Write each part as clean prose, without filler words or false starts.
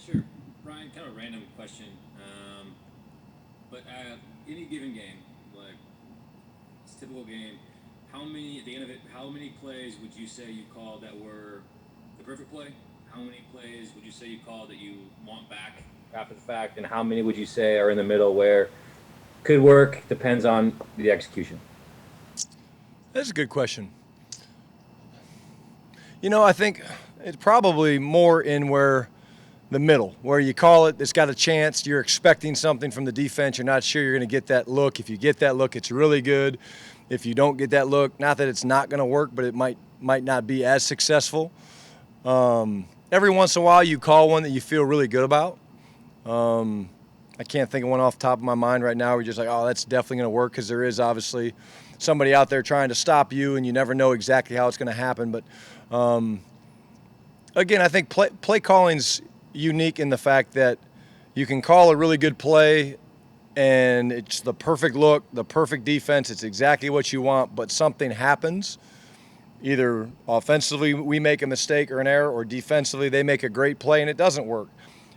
sure. Brian, kind of a random question. But any given game, like it's a typical game, how many at the end of it? How many plays would you say you called that were the perfect play? How many plays would you say you called that you want back after the fact? And how many would you say are in the middle where could work? Depends on the execution. That's a good question. I think it's probably more in where the middle, where you call it, it's got a chance, you're expecting something from the defense, you're not sure you're going to get that look. If you get that look, it's really good. If you don't get that look, not that it's not going to work, but it might not be as successful. Every once in a while, you call one that you feel really good about. I can't think of one off the top of my mind right now. We're just like, oh, that's definitely going to work, because there is obviously somebody out there trying to stop you, and you never know exactly how it's going to happen. But again, I think play calling's unique in the fact that you can call a really good play and it's the perfect look, the perfect defense, it's exactly what you want, but something happens. Either offensively we make a mistake or an error, or defensively they make a great play and it doesn't work.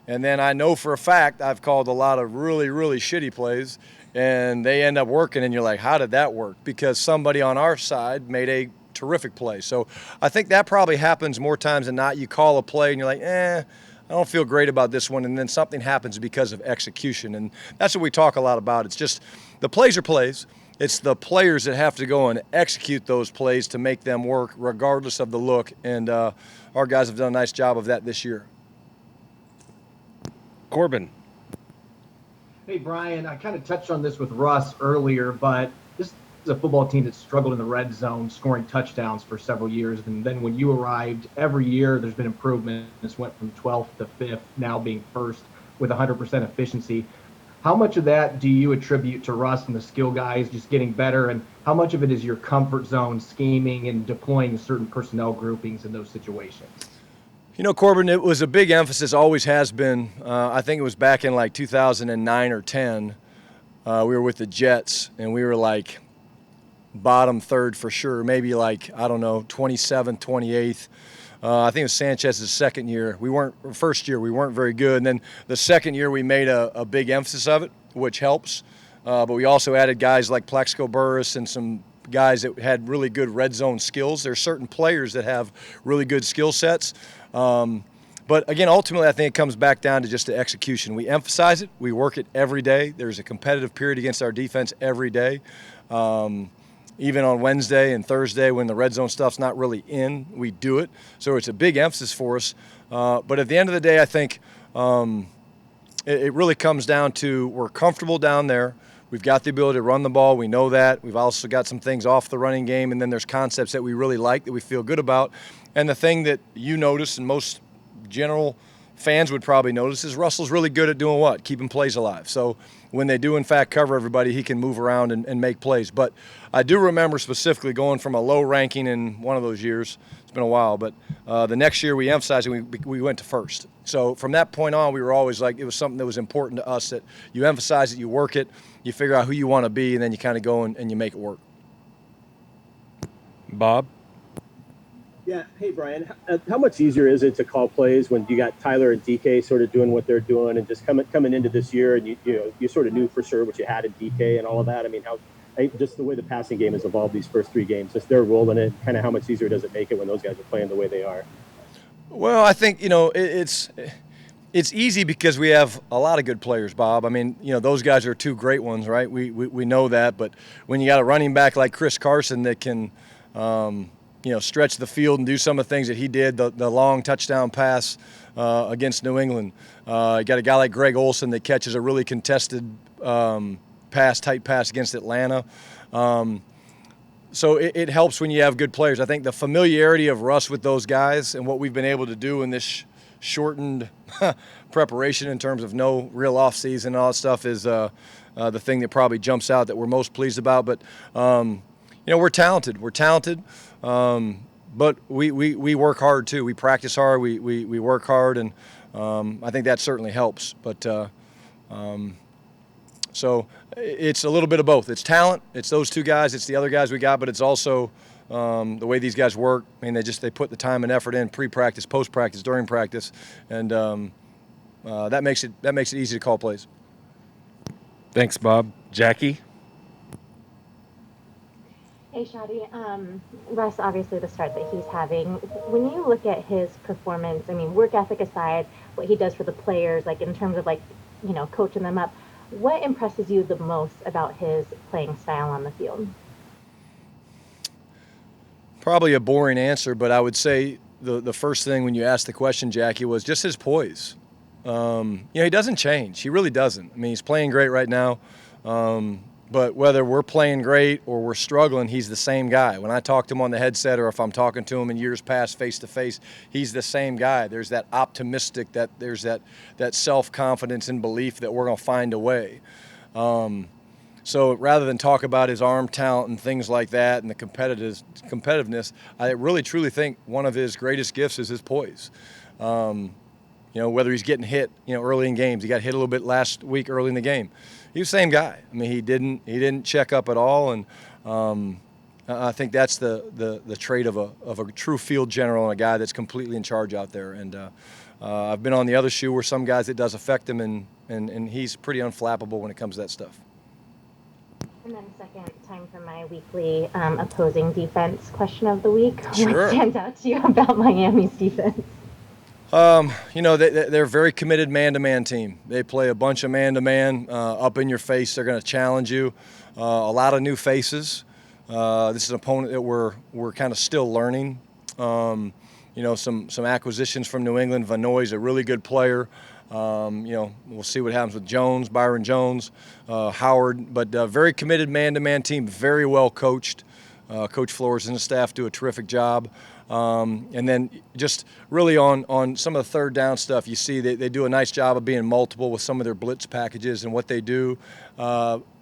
And then I know for a fact I've called a lot of really, really shitty plays and they end up working, and you're like, how did that work? Because somebody on our side made a terrific play. So I think that probably happens more times than not. You call a play and you're like, I don't feel great about this one, and then something happens because of execution. And that's what we talk a lot about. It's just the plays are plays. It's the players that have to go and execute those plays to make them work regardless of the look. And our guys have done a nice job of that this year. Corbin. Hey, Brian, I kind of touched on this with Russ earlier, but this is a football team that struggled in the red zone, scoring touchdowns for several years. And then when you arrived, every year there's been improvement. This went from 12th to 5th, now being first with 100% efficiency. How much of that do you attribute to Russ and the skill guys just getting better? And how much of it is your comfort zone scheming and deploying certain personnel groupings in those situations? Corbin, it was a big emphasis, always has been. I think it was back in like 2009 or 10. We were with the Jets, and we were like bottom third for sure, maybe like, I don't know, 27th, 28th. I think it was Sanchez's second year. First year, we weren't very good. And then the second year, we made a big emphasis of it, which helps. But we also added guys like Plexico Burris and some guys that had really good red zone skills. There are certain players that have really good skill sets. But again, ultimately, I think it comes back down to just the execution. We emphasize it. We work it every day. There's a competitive period against our defense every day. Even on Wednesday and Thursday when the red zone stuff's not really in, we do it. So it's a big emphasis for us. But at the end of the day, I think it really comes down to we're comfortable down there. We've got the ability to run the ball. We know that. We've also got some things off the running game, and then there's concepts that we really like that we feel good about. And the thing that you notice, and most general fans would probably notice, is Russell's really good at doing what? Keeping plays alive. So when they do, in fact, cover everybody, he can move around and make plays. But I do remember specifically going from a low ranking in one of those years. It's been a while. But the next year we emphasized it, we went to first. So from that point on, we were always like, it was something that was important to us, that you emphasize it, you work it, you figure out who you want to be, and then you kind of go and you make it work. Bob? Yeah. Hey, Brian. How much easier is it to call plays when you got Tyler and DK sort of doing what they're doing, and just coming into this year, and you sort of knew for sure what you had in DK and all of that? I mean, just the way the passing game has evolved these first three games, just they're rolling it. Kind of how much easier does it make it when those guys are playing the way they are? Well, I think it's easy because we have a lot of good players, Bob. I mean, those guys are two great ones, right? We know that, but when you got a running back like Chris Carson that can stretch the field and do some of the things that he did, the long touchdown pass against New England. You got a guy like Greg Olsen that catches a really contested tight pass against Atlanta. So it helps when you have good players. I think the familiarity of Russ with those guys and what we've been able to do in this shortened preparation in terms of no real offseason and all that stuff is the thing that probably jumps out that we're most pleased about. But, we're talented. But we work hard too. We practice hard. We work hard, and I think that certainly helps. But so it's a little bit of both. It's talent. It's those two guys. It's the other guys we got. But it's also the way these guys work. I mean, they put the time and effort in pre-practice, post-practice, during practice, and that makes it easy to call plays. Thanks, Bob. Jackie? Hey, Shotty. Russ, obviously the start that he's having, when you look at his performance, I mean, work ethic aside, what he does for the players, like in terms of coaching them up, what impresses you the most about his playing style on the field? Probably a boring answer, but I would say the first thing when you asked the question, Jackie, was just his poise. He doesn't change. He really doesn't. I mean, he's playing great right now. But whether we're playing great or we're struggling, he's the same guy. When I talk to him on the headset or if I'm talking to him in years past face-to-face, he's the same guy. There's that optimistic, there's that self-confidence and belief that we're going to find a way. So rather than talk about his arm talent and things like that and the competitiveness, I really truly think one of his greatest gifts is his poise. Whether he's getting hit, early in games. He got hit a little bit last week early in the game. He was the same guy. I mean, he didn't check up at all, and I think that's the trait of a true field general and a guy that's completely in charge out there. And I've been on the other shoe where some guys it does affect him, and he's pretty unflappable when it comes to that stuff. And then second, time for my weekly opposing defense question of the week. Sure. What stands out to you about Miami's defense? They're a very committed man-to-man team. They play a bunch of man-to-man up in your face. They're going to challenge you. A lot of new faces. This is an opponent that we're kind of still learning. Some acquisitions from New England. Vanoy's a really good player. We'll see what happens with Jones, Byron Jones, Howard. But very committed man-to-man team, very well coached. Coach Flores and the staff do a terrific job. And then just really on some of the third down stuff, you see they do a nice job of being multiple with some of their blitz packages and what they do,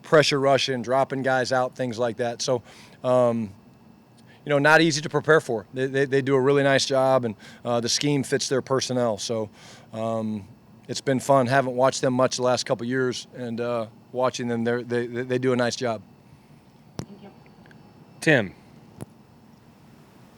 pressure rushing, dropping guys out, things like that. So, not easy to prepare for. They do a really nice job, and the scheme fits their personnel. So it's been fun. Haven't watched them much the last couple of years, and watching them, they do a nice job. Thank you. Tim?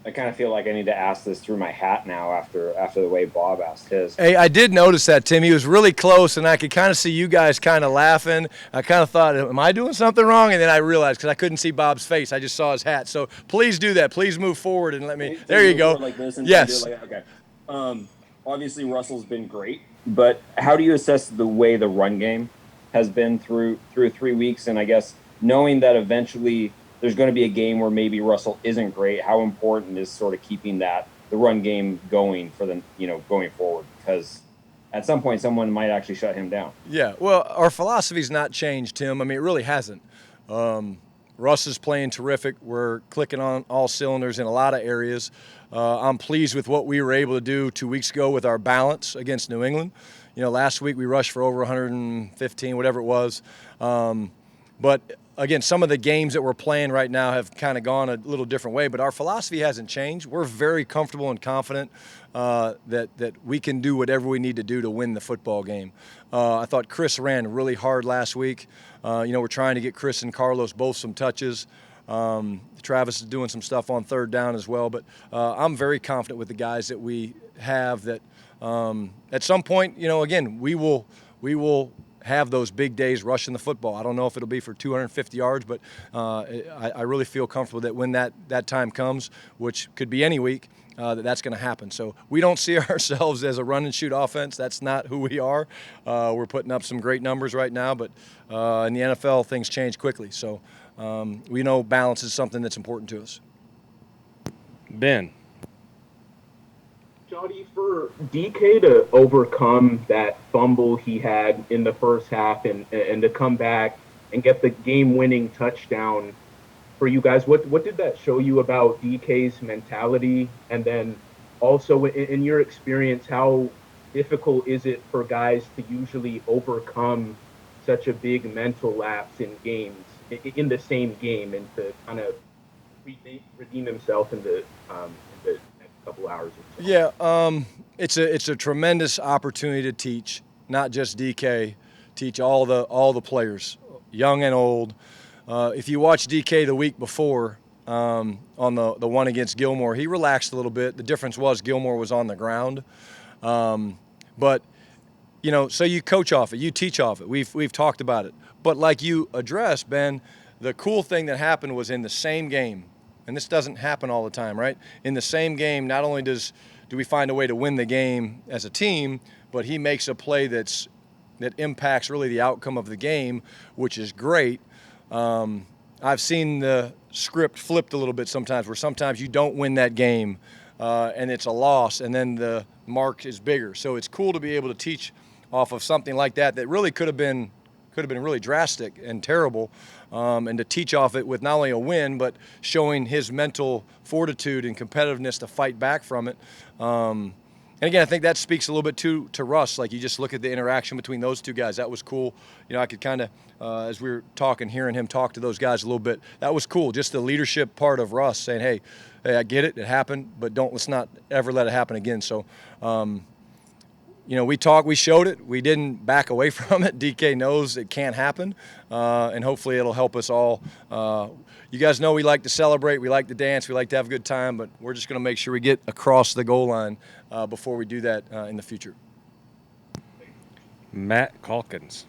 I kind of feel like I need to ask this through my hat now after the way Bob asked his. Hey, I did notice that, Tim. He was really close, and I could kind of see you guys kind of laughing. I kind of thought, am I doing something wrong? And then I realized because I couldn't see Bob's face. I just saw his hat. So please do that. Please move forward and let me. There you go. Like this and Yes. do it like, okay. Obviously, Russell's been great, but how do you assess the way the run game has been through 3 weeks? And I guess knowing that eventually there's going to be a game where maybe Russell isn't great, how important is sort of keeping the run game going for going forward? Because at some point someone might actually shut him down. Yeah, well, our philosophy's not changed, Tim. I mean, it really hasn't. Russ is playing terrific. We're clicking on all cylinders in a lot of areas. I'm pleased with what we were able to do 2 weeks ago with our balance against New England. Last week we rushed for over 115, whatever it was. But again, some of the games that we're playing right now have kind of gone a little different way, but our philosophy hasn't changed. We're very comfortable and confident that we can do whatever we need to do to win the football game. I thought Chris ran really hard last week. We're trying to get Chris and Carlos both some touches. Travis is doing some stuff on third down as well, but I'm very confident with the guys that we have that at some point, again, we will have those big days rushing the football. I don't know if it'll be for 250 yards, but I really feel comfortable that when that time comes, which could be any week, that's going to happen. So we don't see ourselves as a run and shoot offense. That's not who we are. We're putting up some great numbers right now, but in the NFL, things change quickly. So we know balance is something that's important to us. Ben? Jody, for DK to overcome that fumble he had in the first half and to come back and get the game-winning touchdown for you guys, what did that show you about DK's mentality? And then also in your experience, how difficult is it for guys to usually overcome such a big mental lapse in games, in the same game, and to kind of redeem himself in the next couple hours or so? Yeah, it's a tremendous opportunity to teach, not just DK, teach all the players, young and old. If you watch DK the week before on the one against Gilmore, he relaxed a little bit. The difference was Gilmore was on the ground, but so you coach off it, you teach off it. We've talked about it. But like you addressed, Ben, the cool thing that happened was in the same game, and this doesn't happen all the time, right? In the same game, not only do we find a way to win the game as a team, but he makes a play that impacts really the outcome of the game, which is great. I've seen the script flipped a little bit sometimes, where sometimes you don't win that game and it's a loss, and then the mark is bigger. So it's cool to be able to teach off of something like that really could have been really drastic and terrible, and to teach off it with not only a win, but showing his mental fortitude and competitiveness to fight back from it. And again, I think that speaks a little bit to Russ. Like, you just look at the interaction between those two guys. That was cool. I could kind of, as we were talking, hearing him talk to those guys a little bit, that was cool. Just the leadership part of Russ saying, hey, I get it happened, but let's not ever let it happen again. So, we showed it. We didn't back away from it. DK knows it can't happen, and hopefully it'll help us all. You guys know we like to celebrate, we like to dance, we like to have a good time, but we're just going to make sure we get across the goal line before we do that in the future. Matt Calkins.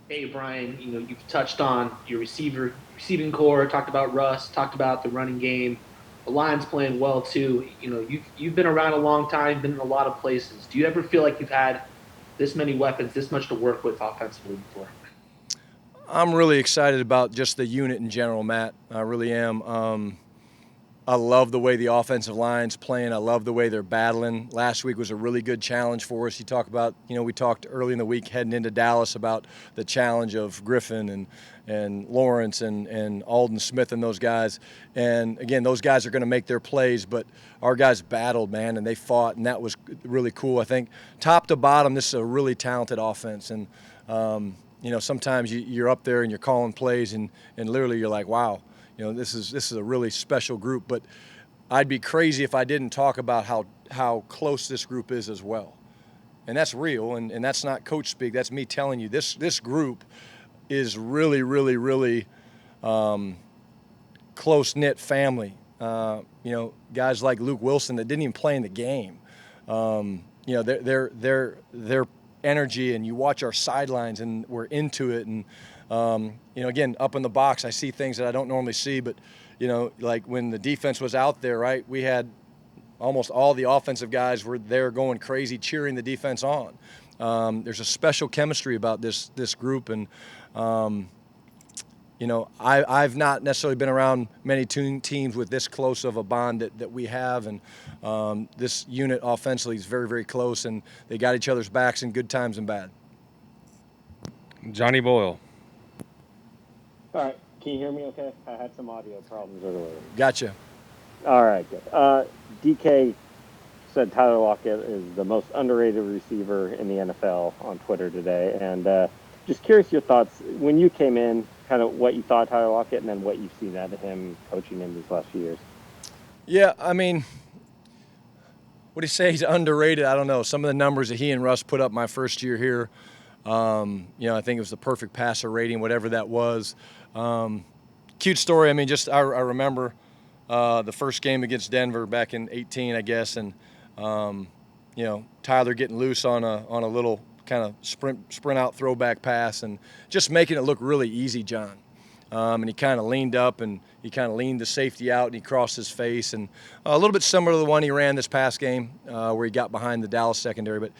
Hey, Brian, you've touched on your receiving core, talked about Russ, talked about the running game. The line's playing well too. You've been around a long time, been in a lot of places. Do you ever feel like you've had this many weapons, this much to work with offensively before? I'm really excited about just the unit in general, Matt. I really am. I love the way the offensive line's playing. I love the way they're battling. Last week was a really good challenge for us. You talk about, we talked early in the week heading into Dallas about the challenge of Griffin and Lawrence and Alden Smith and those guys. And again, those guys are going to make their plays, but our guys battled, man, and they fought, and that was really cool. I think top to bottom, this is a really talented offense. And, sometimes you're up there and you're calling plays and literally you're like, wow. This is a really special group, but I'd be crazy if I didn't talk about how close this group is as well. And that's real, and that's not coach speak. That's me telling you this group is really, really, really close-knit family. Guys like Luke Wilson that didn't even play in the game. Their energy, and you watch our sidelines, and we're into it, and again, up in the box, I see things that I don't normally see, but, like when the defense was out there, right, we had almost all the offensive guys were there going crazy, cheering the defense on. There's a special chemistry about this group, and, I've not necessarily been around many teams with this close of a bond that we have, and this unit offensively is very, very close, and they got each other's backs in good times and bad. Johnny Boyle. All right. Can you hear me okay? I had some audio problems earlier. Gotcha. All right, good. DK said Tyler Lockett is the most underrated receiver in the NFL on Twitter today. And just curious your thoughts when you came in, kind of what you thought Tyler Lockett and then what you've seen out of him coaching in these last few years. Yeah, I mean, what do you say? He's underrated? I don't know. Some of the numbers that he and Russ put up my first year here, I think it was the perfect passer rating, whatever that was. Cute story. I mean, I remember the first game against Denver back in 2018, I guess, and Tyler getting loose on a little kind of sprint out throwback pass and just making it look really easy, John. And he kind of leaned up and he kind of leaned the safety out and he crossed his face, and a little bit similar to the one he ran this past game where he got behind the Dallas secondary. But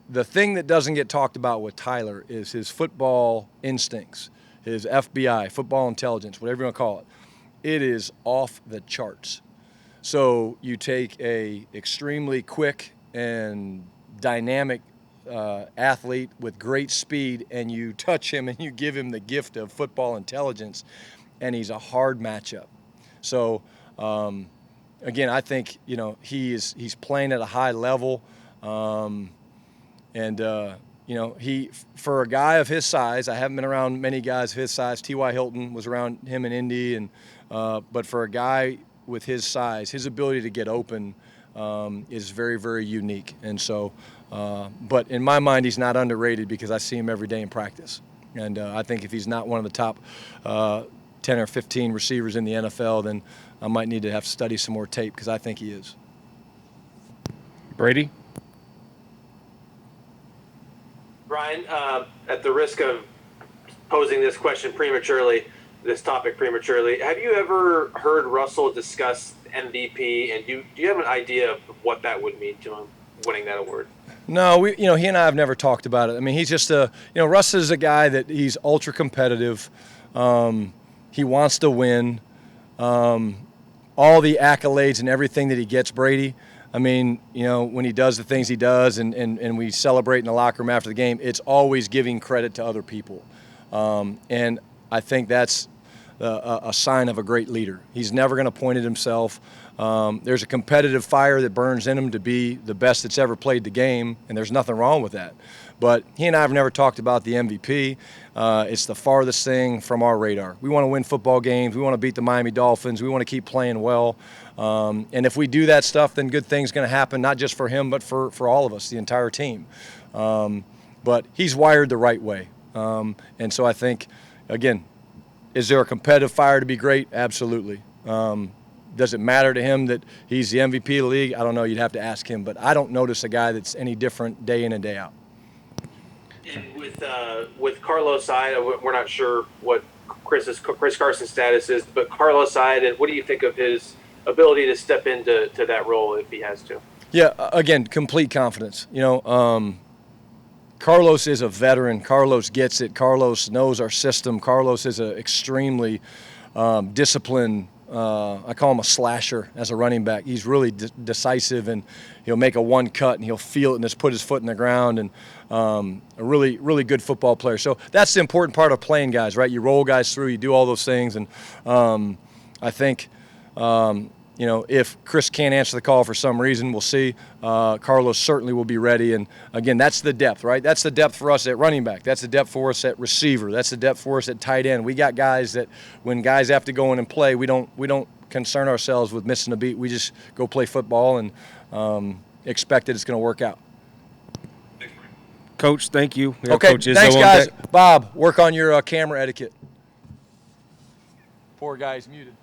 the thing that doesn't get talked about with Tyler is his football instincts, his FBI, football intelligence, whatever you want to call it. It is off the charts. So you take a extremely quick and dynamic athlete with great speed, and you touch him and you give him the gift of football intelligence, and he's a hard matchup. So again, I think he's playing at a high level, he, for a guy of his size, I haven't been around many guys of his size. T.Y. Hilton was around him in Indy, and but for a guy with his size, his ability to get open is very, very unique. And so, but in my mind, he's not underrated because I see him every day in practice. And I think if he's not one of the top 10 or 15 receivers in the NFL, then I might need to have to study some more tape because I think he is. Brady? Brian, at the risk of posing this topic prematurely, have you ever heard Russell discuss MVP, and do you have an idea of what that would mean to him, winning that award? No, he and I have never talked about it. I mean, he's just Russ is a guy that he's ultra competitive. He wants to win. All the accolades and everything that he gets, Brady. I mean, when he does the things he does and we celebrate in the locker room after the game, it's always giving credit to other people. And I think that's a sign of a great leader. He's never going to point at himself. There's a competitive fire that burns in him to be the best that's ever played the game, and there's nothing wrong with that. But he and I have never talked about the MVP. It's the farthest thing from our radar. We want to win football games. We want to beat the Miami Dolphins. We want to keep playing well. And if we do that stuff, then good things going to happen, not just for him, but for all of us, the entire team. But he's wired the right way. And so I think, again, is there a competitive fire to be great? Absolutely. Does it matter to him that he's the MVP of the league? I don't know. You'd have to ask him. But I don't notice a guy that's any different day in and day out. And with Carlos' side, we're not sure what Chris Carson's status is, but Carlos' side, and what do you think of his ability to step into that role if he has to? Yeah, again, complete confidence. Carlos is a veteran. Carlos gets it. Carlos knows our system. Carlos is an extremely disciplined. I call him a slasher as a running back. He's really decisive, and he'll make a one cut, and he'll feel it and just put his foot in the ground, and a really, really good football player. So that's the important part of playing guys, right? You roll guys through, you do all those things, and I think, if Chris can't answer the call for some reason, we'll see. Carlos certainly will be ready, and again, that's the depth, right? That's the depth for us at running back. That's the depth for us at receiver. That's the depth for us at tight end. We got guys that when guys have to go in and play, we don't concern ourselves with missing a beat. We just go play football and expect that it's going to work out. Coach, thank you. Okay, Coach thanks, guys. Bob, work on your camera etiquette. Poor guy's muted.